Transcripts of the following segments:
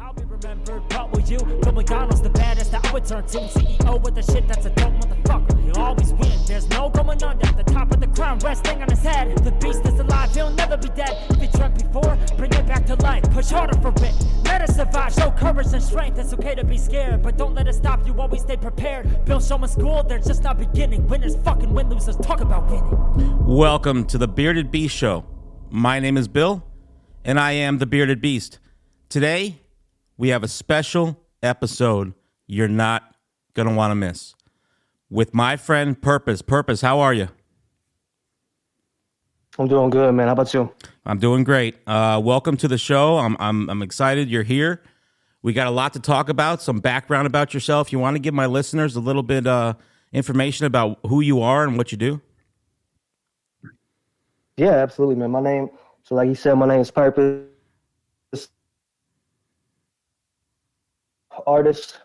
I'll be remembered, but will you? Bill McDonald's the baddest I would turn to. CEO with the shit that's a dope motherfucker. He'll always win, there's no going under. The top of the crown resting on his head. The beast is alive, he'll never be dead. If he dreamt before, bring it back to life. Push harder for it, let us survive. Show courage and strength, it's okay to be scared, but don't let it stop you, always stay prepared. Bill Showman School, they're just not beginning. Winners fucking win, losers talk about winning. Welcome to the Bearded Beast Show. My name is Bill, and I am the Bearded Beast. Today, we have a special episode you're not going to want to miss. With my friend Purpose. Purpose, how are you? I'm doing good, man. How about you? I'm doing great. Welcome to the show. I'm excited you're here. We got a lot to talk about, some background about yourself. You want to give my listeners a little bit information about who you are and what you do? Yeah, absolutely, man. So like you said, my name is Purpose. Artist.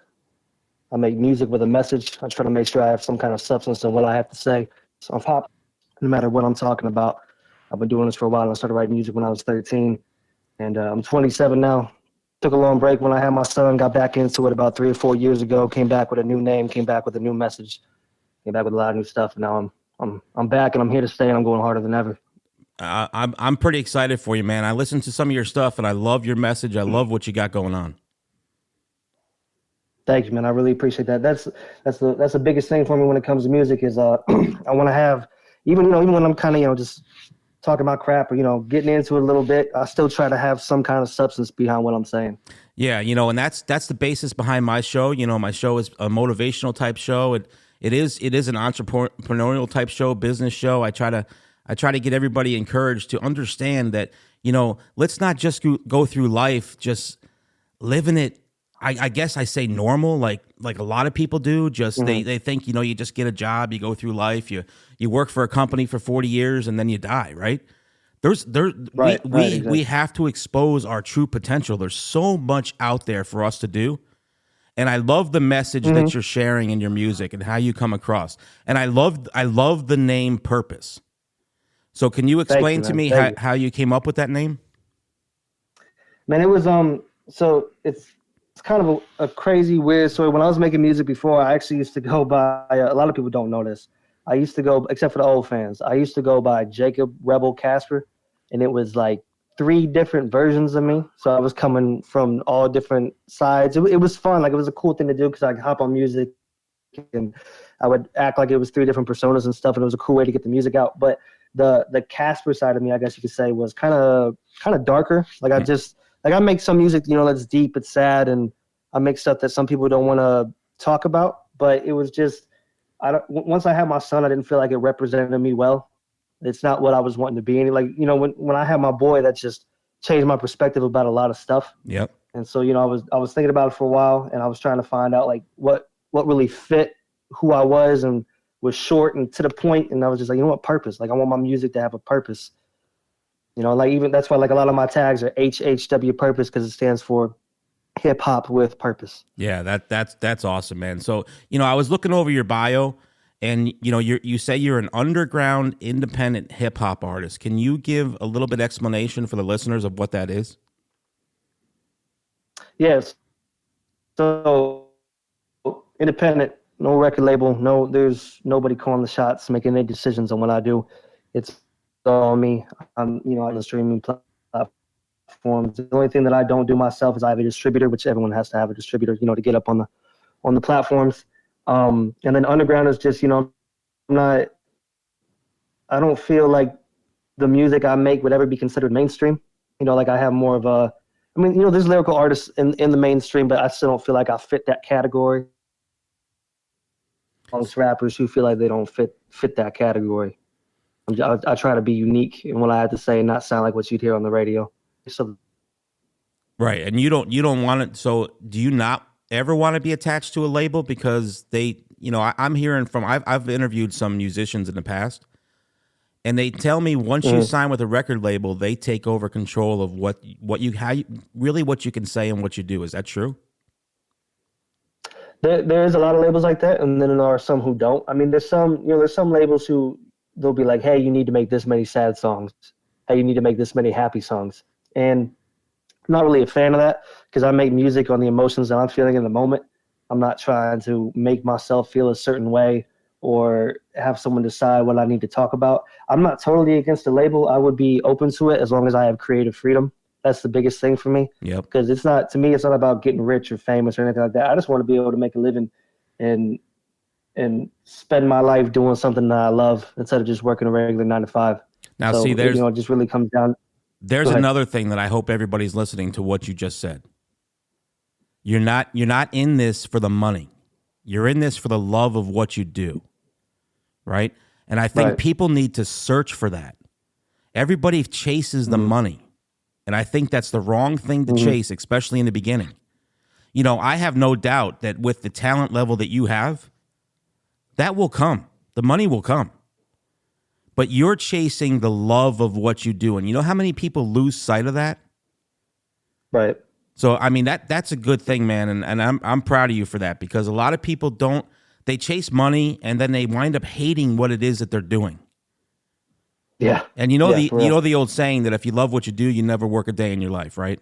I make music with a message. I try to make sure I have some kind of substance in what I have to say. So I'm pop, no matter what I'm talking about. I've been doing this for a while. I started writing music when I was 13, and I'm 27 now. Took a long break when I had my son, got back into it about 3 or 4 years ago, came back with a new name, came back with a new message, came back with a lot of new stuff, and now I'm back and I'm here to stay, and I'm going harder than ever. I'm pretty excited for you, man. I listened to some of your stuff, and I love your message. I love what you got going on. Thank you, man. I really appreciate that. That's the biggest thing for me when it comes to music is I want to have, even when I'm kind of just talking about crap or getting into it a little bit, I still try to have some kind of substance behind what I'm saying. Yeah, and that's the basis behind my show. My show is a motivational type show. It is an entrepreneurial type show, business show. I try to get everybody encouraged to understand that let's not just go through life just living it. I guess I say normal, like a lot of people do. Just they think you just get a job, you go through life, you work for a company for 40 years, and then you die, right? We have to expose our true potential. There's so much out there for us to do, and I love the message that you're sharing in your music and how you come across. And I love the name Purpose. So can you explain to me how you came up with that name? Man, it was so it's kind of a crazy, weird story. When I was making music before, I actually used to go by, a lot of people don't know this, I used to go, except for the old fans, I used to go by Jacob Rebel Casper, and it was like 3 different versions of me. So I was coming from all different sides. It was fun. Like, it was a cool thing to do because I could hop on music and I would act like it was 3 different personas and stuff, and it was a cool way to get the music out. But the Casper side of me, I guess you could say, was kind of darker. Like, I make some music, that's deep, it's sad, and I make stuff that some people don't want to talk about. But it was just, once I had my son, I didn't feel like it represented me well. It's not what I was wanting to be. And when I had my boy, that just changed my perspective about a lot of stuff. Yep. And so, I was thinking about it for a while, and I was trying to find out like what really fit who I was and was short and to the point. And I was just like, what, purpose? Like, I want my music to have a purpose. Even that's why like a lot of my tags are HHW Purpose, because it stands for hip hop with purpose. Yeah, that's awesome, man. So, I was looking over your bio, and you say you're an underground independent hip hop artist. Can you give a little bit explanation for the listeners of what that is? Yes. So independent, no record label, there's nobody calling the shots, making any decisions on what I do. It's all me. I'm, on the streaming platforms. The only thing that I don't do myself is I have a distributor, which everyone has to have a distributor, to get up on the platforms. And then underground is just, I don't feel like the music I make would ever be considered mainstream. Like I have more of there's lyrical artists in the mainstream, but I still don't feel like I fit that category. Amongst rappers who feel like they don't fit that category. I try to be unique in what I have to say and not sound like what you'd hear on the radio. So, right, and you don't want it. So, do you not ever want to be attached to a label? Because they, I'm hearing from I've interviewed some musicians in the past, and they tell me once you sign with a record label, they take over control of what you can say and what you do. Is that true? There's a lot of labels like that, and then there are some who don't. There's some labels who they'll be like, hey, you need to make this many sad songs. Hey, you need to make this many happy songs. And not really a fan of that because I make music on the emotions that I'm feeling in the moment. I'm not trying to make myself feel a certain way or have someone decide what I need to talk about. I'm not totally against the label. I would be open to it as long as I have creative freedom. That's the biggest thing for me. Yep. Because it's not, to me, it's not about getting rich or famous or anything like that. I just want to be able to make a living and spend my life doing something that I love instead of just working a regular 9 to 5. Now, So, see, there's it just really comes down. there's Go ahead. another thing that I hope everybody's listening to what you just said. You're not in this for the money. You're in this for the love of what you do, right? And I think Right. people need to search for that. Everybody chases the money, and I think that's the wrong thing to chase, especially in the beginning. You know, I have no doubt that with the talent level that you have, that will come. The money will come. But you're chasing the love of what you do, and you know how many people lose sight of that? Right. So I mean that's a good thing, man, and I'm proud of you for that because a lot of people they chase money and then they wind up hating what it is that they're doing. Yeah. And you know Yeah, for real. the old saying that if you love what you do, you never work a day in your life, right?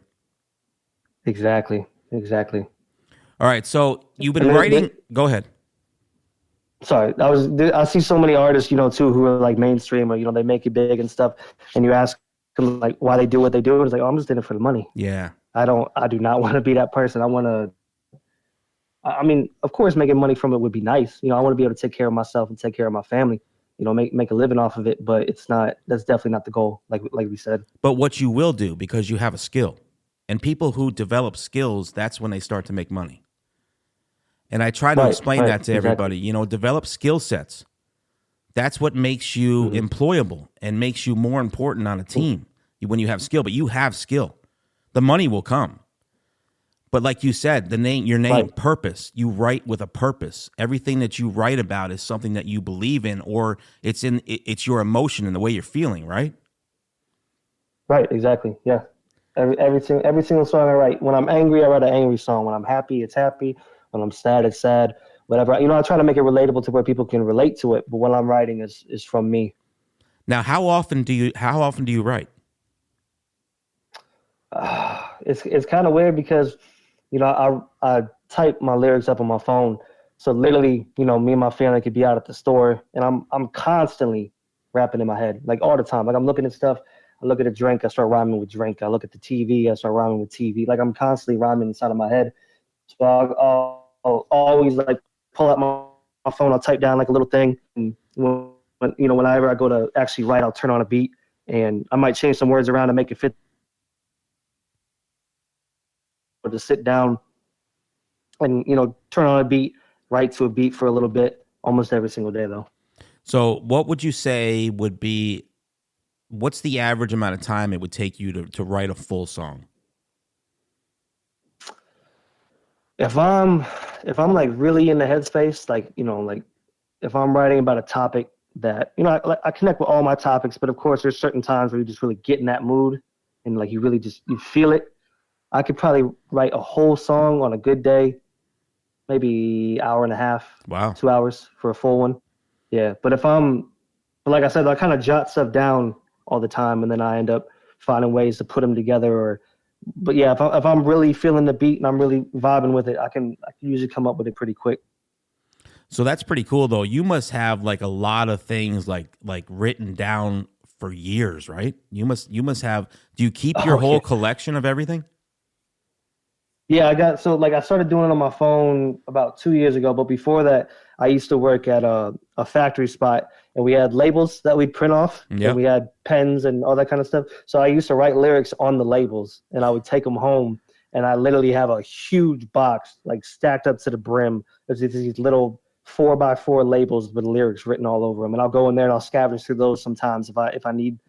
Exactly. All right, so you've been And then- writing. Go ahead. Sorry, I see so many artists, too, who are like mainstream or they make it big and stuff, and you ask them like why they do what they do, and it's like, oh, I'm just in it for the money. Yeah. I do not want to be that person. I want to. I mean, of course, making money from it would be nice. I want to be able to take care of myself and take care of my family. Make a living off of it, but it's not. That's definitely not the goal. Like we said. But what you will do because you have a skill, and people who develop skills, that's when they start to make money. And I try to explain that to everybody. Develop skill sets. That's what makes you employable and makes you more important on a team when you have skill. But you have skill. The money will come. But like you said, your name, Right. purpose. You write with a purpose. Everything that you write about is something that you believe in, or it's your emotion and the way you're feeling, right? Right. Exactly. Yeah. Every single song I write. When I'm angry, I write an angry song. When I'm happy, it's happy. When I'm sad, it's sad. Whatever. I try to make it relatable to where people can relate to it. But what I'm writing is from me. Now, how often do you write? It's kind of weird because, I type my lyrics up on my phone. So literally, me and my family could be out at the store, and I'm constantly rapping in my head, like all the time. Like I'm looking at stuff. I look at a drink, I start rhyming with drink. I look at the TV, I start rhyming with TV. Like I'm constantly rhyming inside of my head. So I'll always like pull out my phone. I'll type down like a little thing, and whenever I go to actually write, I'll turn on a beat, and I might change some words around to make it fit. Or to sit down and turn on a beat, write to a beat for a little bit, almost every single day though. So what would you say what's the average amount of time it would take you to write a full song? If I'm like really in the headspace, like if I'm writing about a topic that I connect with all my topics, but of course there's certain times where you just really get in that mood and like you really you feel it. I could probably write a whole song on a good day, maybe hour and a half, Wow. 2 hours for a full one. Yeah, but like I said, I kind of jot stuff down all the time, and then I end up finding ways to put them together. But yeah, if I'm really feeling the beat and I'm really vibing with it, I can usually come up with it pretty quick. So that's pretty cool, though. You must have like a lot of things like written down for years, right? You must have. Do you keep your whole collection of everything? Yeah, I started doing it on my phone about 2 years ago, but before that, I used to work at a factory spot, and we had labels that we'd print off, Yep. and we had pens and all that kind of stuff. So I used to write lyrics on the labels, and I would take them home, and I literally have a huge box, like stacked up to the brim. There's these little 4x4 labels with lyrics written all over them, and I'll go in there and I'll scavenge through those sometimes if I need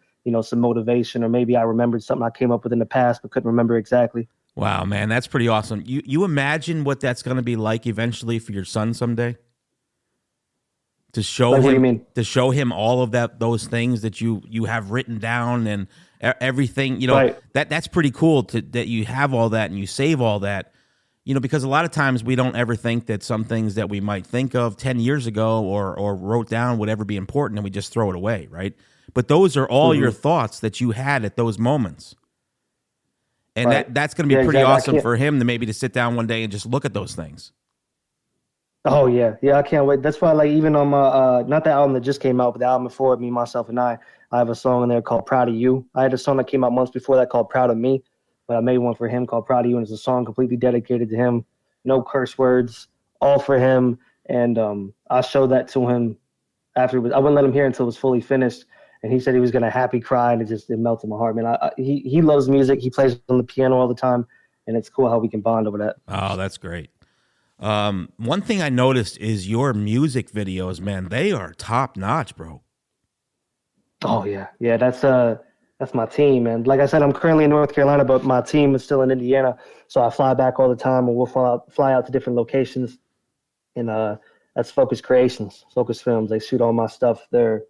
some motivation, or maybe I remembered something I came up with in the past but couldn't remember exactly. Wow, man, that's pretty awesome. You imagine what that's going to be like eventually for your son someday? To show him, what do you mean? To show him all of those things that you have written down and everything. Right. That's pretty cool that you have all that and you save all that. Because a lot of times we don't ever think that some things that we might think of 10 years ago or wrote down would ever be important, and we just throw it away, right? But those are all your thoughts that you had at those moments. And Right. that's going to be Yeah, pretty exactly. awesome for him to maybe to sit down one day and just look at those things. Oh yeah, I can't wait. That's why, like, even on my not the album that just came out, but the album before it, Me, Myself, and I have a song in there called "Proud of You." I had a song that came out months before that called "Proud of Me," but I made one for him called "Proud of You," and it's a song completely dedicated to him. No curse words, all for him. And I showed that to him after it was. I wouldn't let him hear it until it was fully finished, and he said he was gonna happy cry, and it melted my heart, man. He loves music. He plays on the piano all the time, and it's cool how we can bond over that. Oh, that's great. One thing I noticed is your music videos, man, they are top notch, bro. Oh yeah, that's my team, man. Like I said, I'm currently in North Carolina, but my team is still in Indiana, so I fly back all the time, and we'll fly out to different locations. And that's Focus Creations, Focus Films. They shoot all my stuff. They're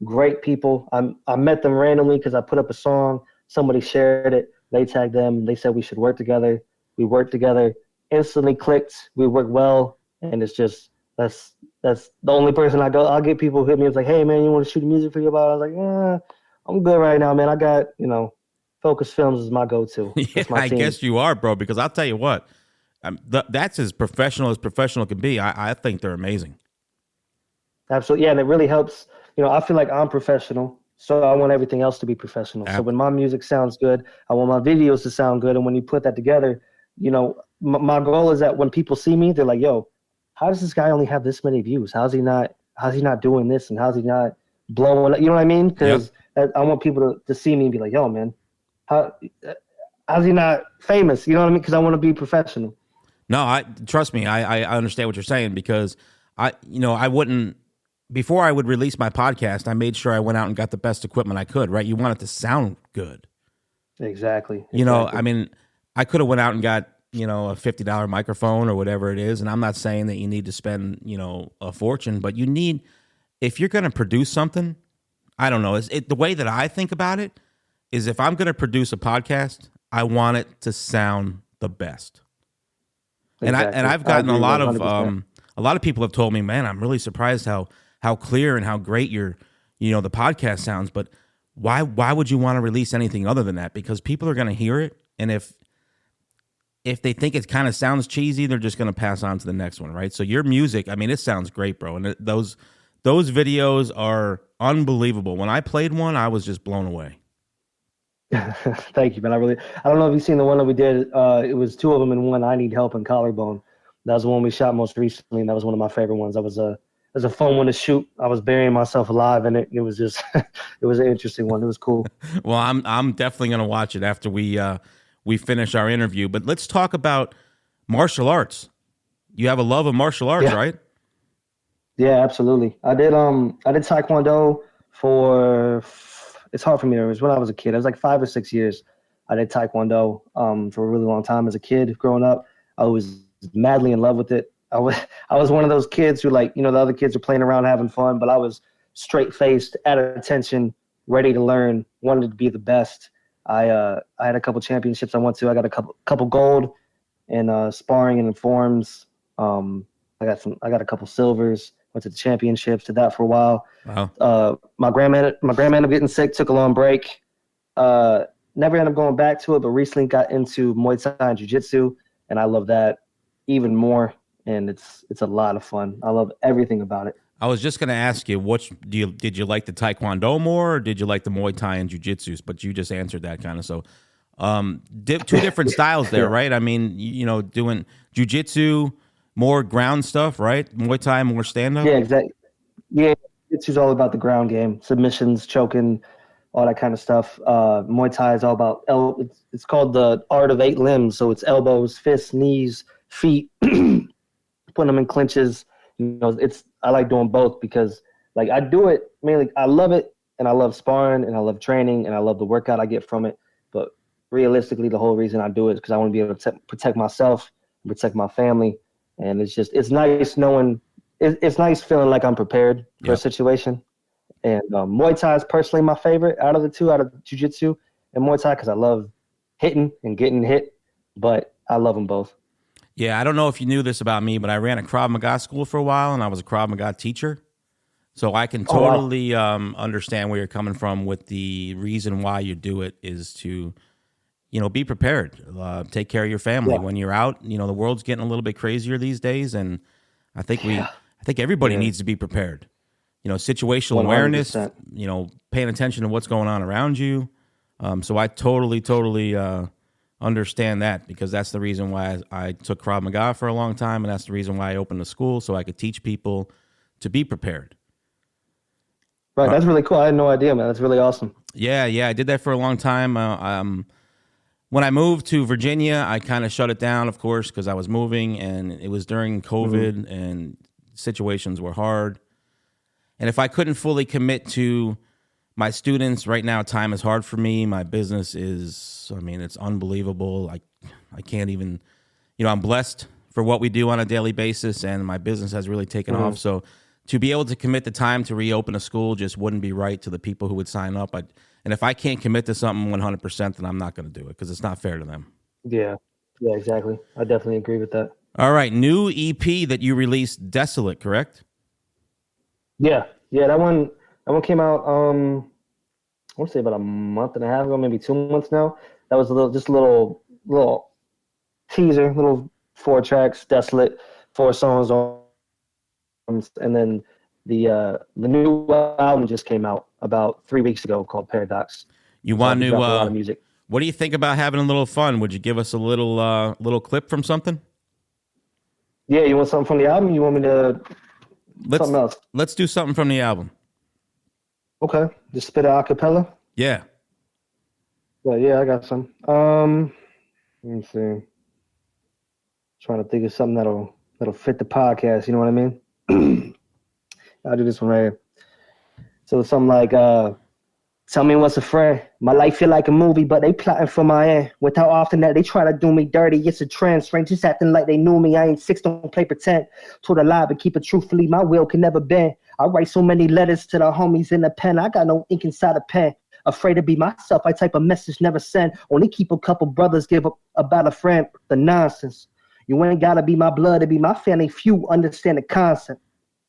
great people. I met them randomly because I put up a song. Somebody shared it. They tagged them. They said we should work together. We worked together. Instantly clicked. We worked well, and it's just that's the only person I go. I'll get people who hit me. It's like, hey man, you want to shoot a music video about? I was like, I'm good right now, man. I got Focus Films is my go-to. Yeah, That's my I team. guess you are, bro, because I'll tell you what, that's as professional can be. I think they're amazing. Absolutely. Yeah, and it really helps. I feel like I'm professional, so I want everything else to be professional. So when my music sounds good, I want my videos to sound good. And when you put that together, my goal is that when people see me, they're like, yo, how does this guy only have this many views? How's he not doing this? And how's he not blowing up? You know what I mean? Because I want people to see me and be like, yo, man, how's he not famous? You know what I mean? Because I want to be professional. No, trust me, I understand what you're saying, because I wouldn't, before I would release my podcast, I made sure I went out and got the best equipment I could, right? You want it to sound good. Exactly. I mean, I could have went out and got, a $50 microphone or whatever it is. And I'm not saying that you need to spend, a fortune, but if you're going to produce something, I don't know. The way that I think about it is, if I'm going to produce a podcast, I want it to sound the best. Exactly. And I've gotten a lot 100%. of people have told me, man, I'm really surprised how clear and how great the podcast sounds. But why would you want to release anything other than that? Because people are going to hear it, and if they think it kind of sounds cheesy, they're just going to pass on to the next one, right? So your music, I mean, it sounds great, bro, and those videos are unbelievable. When I played one, I was just blown away. Thank you, man. I don't know if you've seen the one that we did. It was two of them in one. I Need Help and Collarbone. That was the one we shot most recently, and that was one of my favorite ones. It was a fun one to shoot. I was burying myself alive in it. It was just, it was an interesting one. It was cool. Well, I'm definitely gonna watch it after we finish our interview. But let's talk about martial arts. You have a love of martial arts, right? Yeah, absolutely. I did Taekwondo for. It's hard for me to remember. It was when I was a kid. I was like 5 or 6 years. I did Taekwondo for a really long time as a kid growing up. I was madly in love with it. I was one of those kids who, like, the other kids are playing around having fun, but I was straight faced, at attention, ready to learn, wanted to be the best. I had a couple championships I went to. I got a couple gold in sparring and in forms. I got a couple silvers. Went to the championships. Did that for a while. Wow. My grandma ended up getting sick. Took a long break. Never ended up going back to it, but recently got into Muay Thai and Jiu Jitsu, and I love that even more. And it's a lot of fun. I love everything about it. I was just going to ask you, did you like the Taekwondo more, or did you like the Muay Thai and Jiu Jitsu? But you just answered that kind of. So, two different styles there, right? I mean, doing Jiu Jitsu, more ground stuff, right? Muay Thai, more stand up. Yeah, exactly. Yeah, Jiu-Jitsu's all about the ground game, submissions, choking, all that kind of stuff. Muay Thai is all about it's called the art of 8 limbs. So it's elbows, fists, knees, feet, putting them in clinches. I like doing both because, like, I do it mainly. I love it, and I love sparring, and I love training, and I love the workout I get from it. But realistically, the whole reason I do it is because I want to be able to protect myself, protect my family, and it's nice knowing. It's nice feeling like I'm prepared for a situation. And Muay Thai is personally my favorite out of the two, out of Jiu Jitsu and Muay Thai, because I love hitting and getting hit. But I love them both. Yeah, I don't know if you knew this about me, but I ran a Krav Maga school for a while, and I was a Krav Maga teacher. So I can totally understand where you're coming from with the reason why you do it is to, be prepared. Take care of your family Yeah. when you're out. The world's getting a little bit crazier these days, and I think everybody needs to be prepared. Situational awareness. 100%. Paying attention to what's going on around you. So I totally understand that, because that's the reason why I took Krav Maga for a long time, and that's the reason why I opened a school, so I could teach people to be prepared. Right. That's really cool. I had no idea, man. That's really awesome. Yeah, I did that for a long time. When I moved to Virginia, I kind of shut it down, of course, because I was moving, and it was during COVID, and situations were hard. And if I couldn't fully commit to my students right now, time is hard for me. My business is, it's unbelievable. I can't even, I'm blessed for what we do on a daily basis, and my business has really taken off. So to be able to commit the time to reopen a school just wouldn't be right to the people who would sign up. And if I can't commit to something 100%, then I'm not going to do it, because it's not fair to them. Yeah, exactly. I definitely agree with that. All right, new EP that you released, Desolate, correct? Yeah, that one came out. I want to say about a month and a half ago, maybe 2 months now. That was a little teaser, little 4 tracks, Desolate, 4 songs on, and then the new album just came out about 3 weeks ago called Paradox. You want to a lot of music. What do you think about having a little fun? Would you give us a little clip from something? Yeah, you want something from the album? You want me to something else? Let's do something from the album. Okay, just spit it a cappella. Yeah. Yeah, I got some. Let me see. Trying to think of something that'll fit the podcast. You know what I mean? I'll do this one right here. So it's something like, tell me what's a friend. My life feel like a movie, but they plotting for my end. With how often that they try to do me dirty, it's a trend. Strangers acting like they knew me. I ain't 6, don't play pretend. Told a lie, but keep it truthfully. My will can never bend. I write so many letters to the homies in the pen. I got no ink inside a pen. Afraid to be myself, I type a message, never send. Only keep a couple brothers, give up about a friend. The nonsense. You ain't gotta be my blood to be my family. Few understand the concept.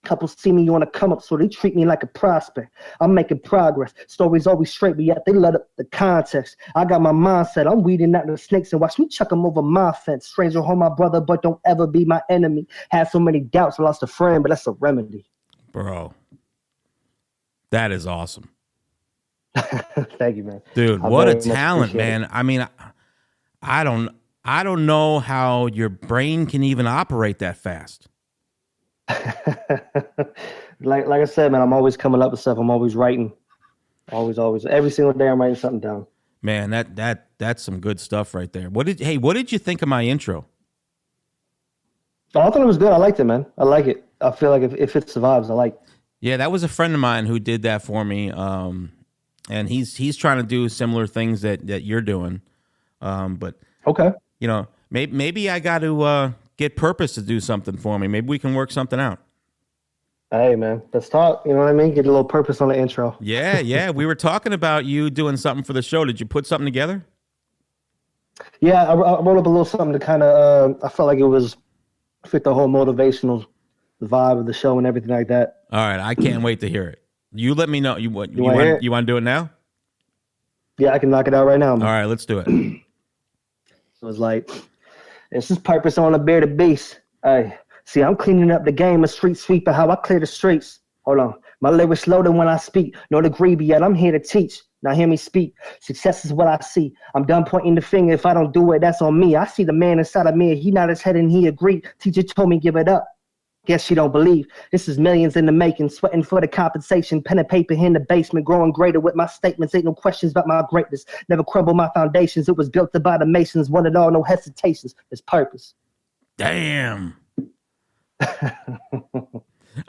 Couple see me on a come up, so they treat me like a prospect. I'm making progress. Stories always straight, but yet they let up the context. I got my mindset. I'm weeding out the snakes and watch me chuck them over my fence. Stranger hold my brother, but don't ever be my enemy. Had so many doubts, I lost a friend, but that's a remedy. Bro, that is awesome. Thank you, man. Dude, what a talent, man. I don't know how your brain can even operate that fast. like I said, man, I'm always coming up with stuff. I'm always writing. Always. Every single day I'm writing something down. Man, that's some good stuff right there. What did you think of my intro? Oh, I thought it was good. I liked it, man. I like it. I feel like if it survives, I like it. Yeah, that was a friend of mine who did that for me. And he's trying to do similar things that you're doing. But okay. Maybe I got to get Purpose to do something for me. Maybe we can work something out. Hey, man, let's talk. You know what I mean? Get a little Purpose on the intro. Yeah. We were talking about you doing something for the show. Did you put something together? Yeah, I wrote up a little something to kind of, I felt like it was fit the whole motivational vibe of the show and everything like that. All right, I can't wait to hear it. You let me know. You want to do it now? Yeah, I can knock it out right now, man. All right, let's do it. So it's like, this is Purpose on a bearded beast. Hey, see, I'm cleaning up the game, a street sweeper, how I clear the streets. Hold on. My lyrics loaded when I speak. No degree, but yet I'm here to teach. Now hear me speak. Success is what I see. I'm done pointing the finger. If I don't do it, that's on me. I see the man inside of me. He nodded his head and he agreed. Teacher told me give it up. Guess she don't believe. This is millions in the making, sweating for the compensation. Pen and paper here in the basement, growing greater with my statements. Ain't no questions about my greatness. Never crumble my foundations. It was built by the Masons. One and all, no hesitations. It's Purpose. Damn.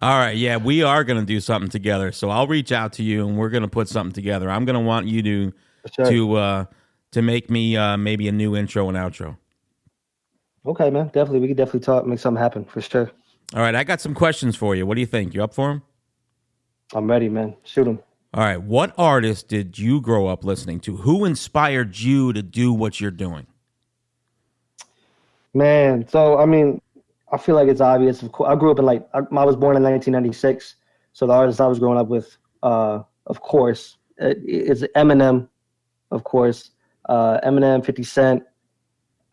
All right, yeah, we are going to do something together. So I'll reach out to you, and we're going to put something together. I'm going to want you to make me maybe a new intro and outro. Okay, man, definitely. We could definitely talk, make something happen for sure. All right, I got some questions for you. What do you think? You up for them? I'm ready, man. Shoot them. All right, what artist did you grow up listening to? Who inspired you to do what you're doing? Man, so, I feel like it's obvious. Of course, I grew up in I was born in 1996. So the artist I was growing up with, of course, is Eminem, of course. Eminem, 50 Cent.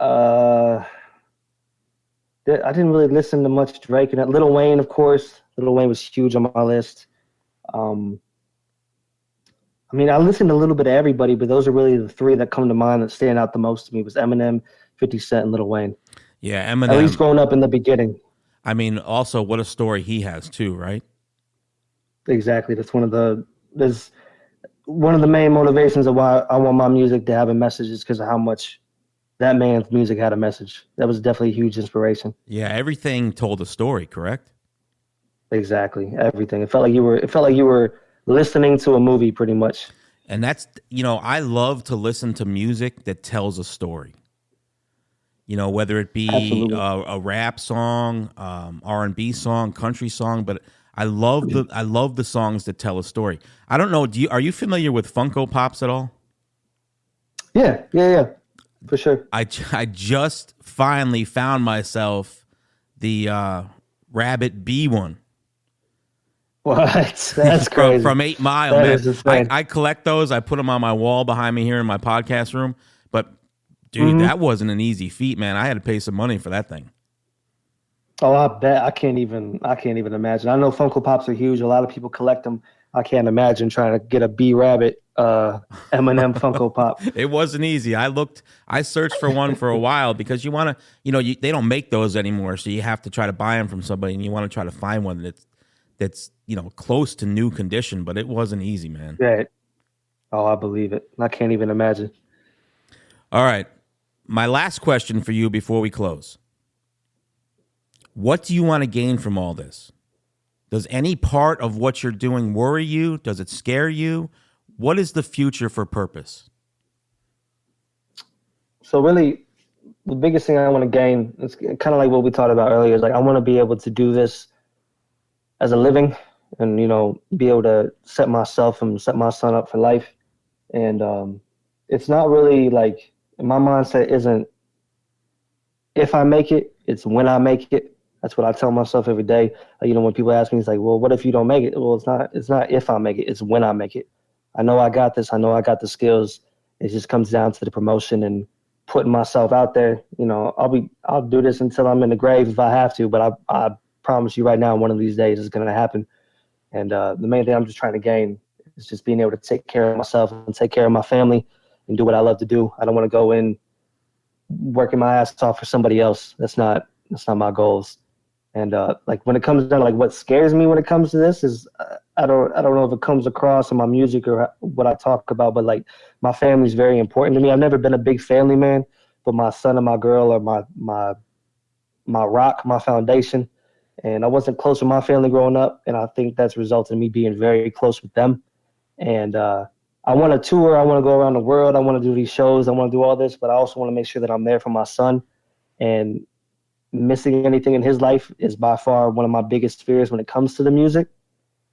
I didn't really listen to much Drake, and Lil Wayne, of course. Lil Wayne was huge on my list. Um, I mean, I listened to a little bit of everybody, but those are really the three that come to mind that stand out the most to me was Eminem, 50 Cent, and Lil Wayne. Yeah, At least Eminem. growing up in the beginning. I mean, also what a story he has too, right? Exactly. That's one of the main motivations of why I want my music to have a message is because of how much that man's music had a message. That was definitely a huge inspiration. Yeah, everything told a story, correct? Exactly. Everything. It felt like you were listening to a movie pretty much. And that's, I love to listen to music that tells a story. Whether it be Absolutely. a rap song, R&B song, country song, but I love the songs that tell a story. I don't know. Are you familiar with Funko Pops at all? Yeah, for sure. I just finally found myself the Rabbit B one. What? That's from crazy. from 8 Mile, That man. is insane. I collect those. I put them on my wall behind me here in my podcast room. But dude, Hmm. that wasn't an easy feat, man. I had to pay some money for that thing. Oh, I bet. I can't even imagine. I know Funko Pops are huge. A lot of people collect them. I can't imagine trying to get a B Rabbit Eminem Funko Pop. It wasn't easy. I searched for one for a while because you want to, they don't make those anymore, so you have to try to buy them from somebody, and you want to try to find one that's close to new condition. But it wasn't easy, man. Yeah. Oh, I believe it. I can't even imagine. All right, my last question for you before we close: what do you want to gain from all this? Does any part of what you're doing worry you? Does it scare you? What is the future for Purpose? So really, the biggest thing I want to gain is kind of like what we talked about earlier. Is like I want to be able to do this as a living, and be able to set myself and set my son up for life. And it's not really like my mindset isn't if I make it, it's when I make it. That's what I tell myself every day. When people ask me, it's like, well, what if you don't make it? Well, it's not if I make it, it's when I make it. I know I got this. I know I got the skills. It just comes down to the promotion and putting myself out there. I'll do this until I'm in the grave if I have to, but I promise you right now, one of these days it's going to happen. And the main thing I'm just trying to gain is just being able to take care of myself and take care of my family and do what I love to do. I don't want to go in working my ass off for somebody else. That's not my goals. And like when it comes down to like what scares me when it comes to this is I don't know if it comes across in my music or what I talk about, but like my family is very important to me. I've never been a big family man, but my son and my girl are my rock, my foundation. And I wasn't close with my family growing up, and I think that's resulted in me being very close with them. And I want to tour. I want to go around the world. I want to do these shows. I want to do all this, but I also want to make sure that I'm there for my son. And missing anything in his life is by far one of my biggest fears when it comes to the music.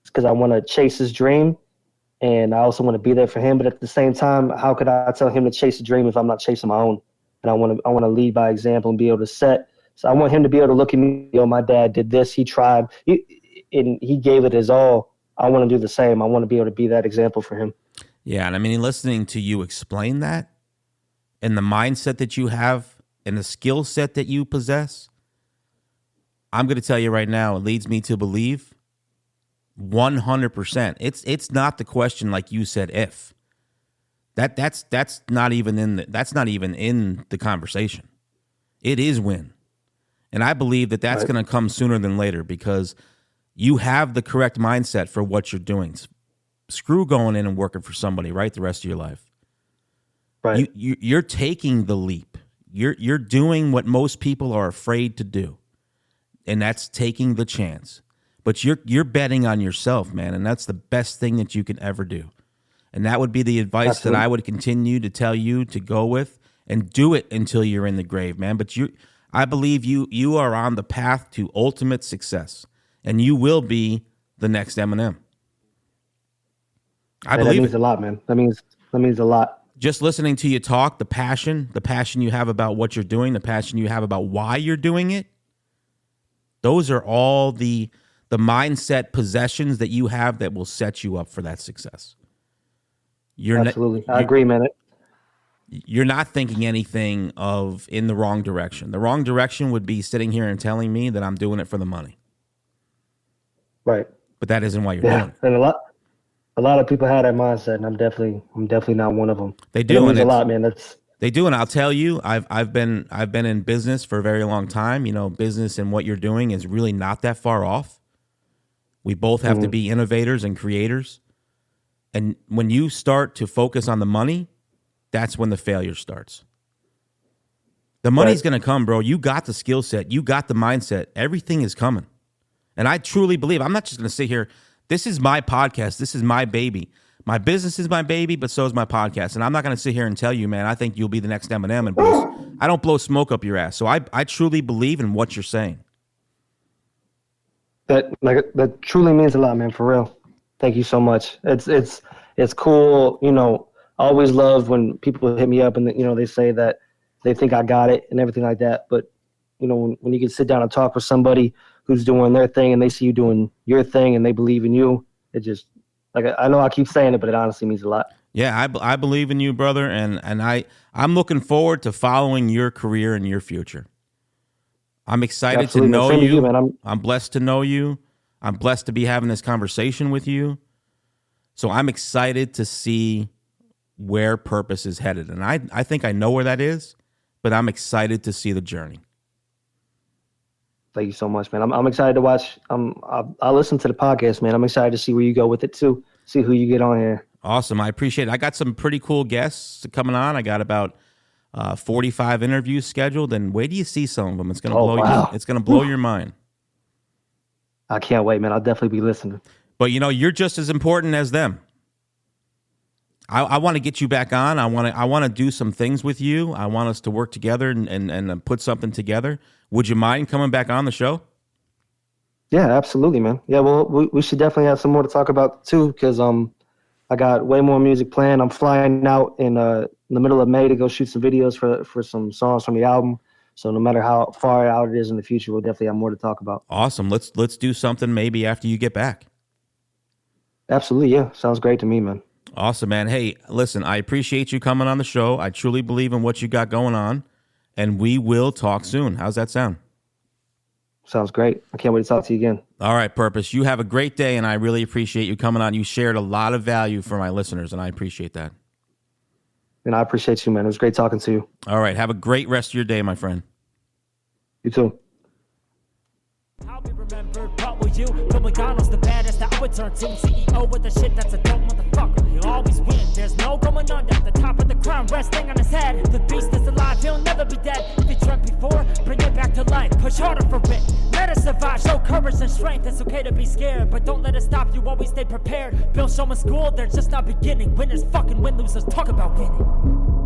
It's because I want to chase his dream, and I also want to be there for him. But at the same time, how could I tell him to chase a dream if I'm not chasing my own? And I want to lead by example and be able to set. So I want him to be able to look at me. My dad did this. He tried. And he gave it his all. I want to do the same. I want to be able to be that example for him. Yeah, and I mean, listening to you explain that and the mindset that you have and the skill set that you possess, I'm going to tell you right now, it leads me to believe 100%. It's not the question like you said if. That's not even in the conversation. It is when. And I believe that that's Right. going to come sooner than later because you have the correct mindset for what you're doing. Screw going in and working for somebody, right, the rest of your life. Right. You're taking the leap. You're doing what most people are afraid to do, and that's taking the chance. But you're betting on yourself, man, and that's the best thing that you can ever do. And that would be the advice Absolutely. that I would continue to tell you to go with and do it until you're in the grave, man. But I believe you are on the path to ultimate success, and you will be the next Eminem. I That believe means it. a lot, man. That means a lot. Just listening to you talk, the passion you have about what you're doing, the passion you have about why you're doing it, those are all the mindset possessions that you have that will set you up for that success. Absolutely. I agree, man. you're not thinking anything of in the wrong direction. The wrong direction would be sitting here and telling me that I'm doing it for the money. Right. But that isn't why you're doing it. And a lot of people have that mindset, and I'm definitely not one of them. They do, It means a lot, man. They do, and I'll tell you, I've been in business for a very long time. You know, business and what you're doing is really not that far off. We both have to be innovators and creators. And when you start to focus on the money, that's when the failure starts. The money's going to come, bro. You got the skill set. You got the mindset. Everything is coming. And I truly believe, I'm not just going to sit here. This is my podcast. This is my baby. My business is my baby, but so is my podcast. And I'm not going to sit here and tell you, man, I think you'll be the next Eminem. And I don't blow smoke up your ass. So I truly believe in what you're saying. That truly means a lot, man, for real. Thank you so much. It's cool. You know, I always love when people hit me up and, you know, they say that they think I got it and everything like that. But, you know, when you can sit down and talk with somebody who's doing their thing and they see you doing your thing and they believe in you, it just, like, I know I keep saying it, but it honestly means a lot. Yeah, I believe in you, brother. And I'm looking forward to following your career and your future. I'm excited Absolutely. to know Same to you. Man. I'm blessed to know you. I'm blessed to be having this conversation with you. So I'm excited to see where purpose is headed. And I think I know where that is, but I'm excited to see the journey. Thank you so much, man. I'm excited to watch. I'll listen to the podcast, man. I'm excited to see where you go with it too. See who you get on here. Awesome. I appreciate it. I got some pretty cool guests coming on. I got about 45 interviews scheduled, and wait till you see some of them. It's gonna blow your mind. I can't wait, man. I'll definitely be listening. But you know, you're just as important as them. I want to get you back on. I want to do some things with you. I want us to work together and put something together. Would you mind coming back on the show? Yeah, absolutely, man. Yeah, well, we should definitely have some more to talk about too, because I got way more music planned. I'm flying out in the middle of May to go shoot some videos for some songs from the album. So no matter how far out it is in the future, we'll definitely have more to talk about. Awesome. Let's do something maybe after you get back. Absolutely, yeah. Sounds great to me, man. Awesome, man. Hey, listen, I appreciate you coming on the show. I truly believe in what you got going on, and we will talk soon. How's that sound? Sounds great. I can't wait to talk to you again. All right, Purpose. You have a great day, and I really appreciate you coming on. You shared a lot of value for my listeners, and I appreciate that. And I appreciate you, man. It was great talking to you. All right. Have a great rest of your day, my friend. You too. I'll be remembered, what will you? From McDonald's, the baddest that I would turn to. CEO with the shit that's a dope motherfucker. He'll always win, there's no going under. The top of the crown resting on his head. The beast is alive, he'll never be dead. If he dreamt before, bring it back to life. Push harder for it, let us survive. Show courage and strength, it's okay to be scared. But don't let it stop you, always stay prepared. Build someone's school, they're just not beginning. Winners fucking win, losers talk about winning.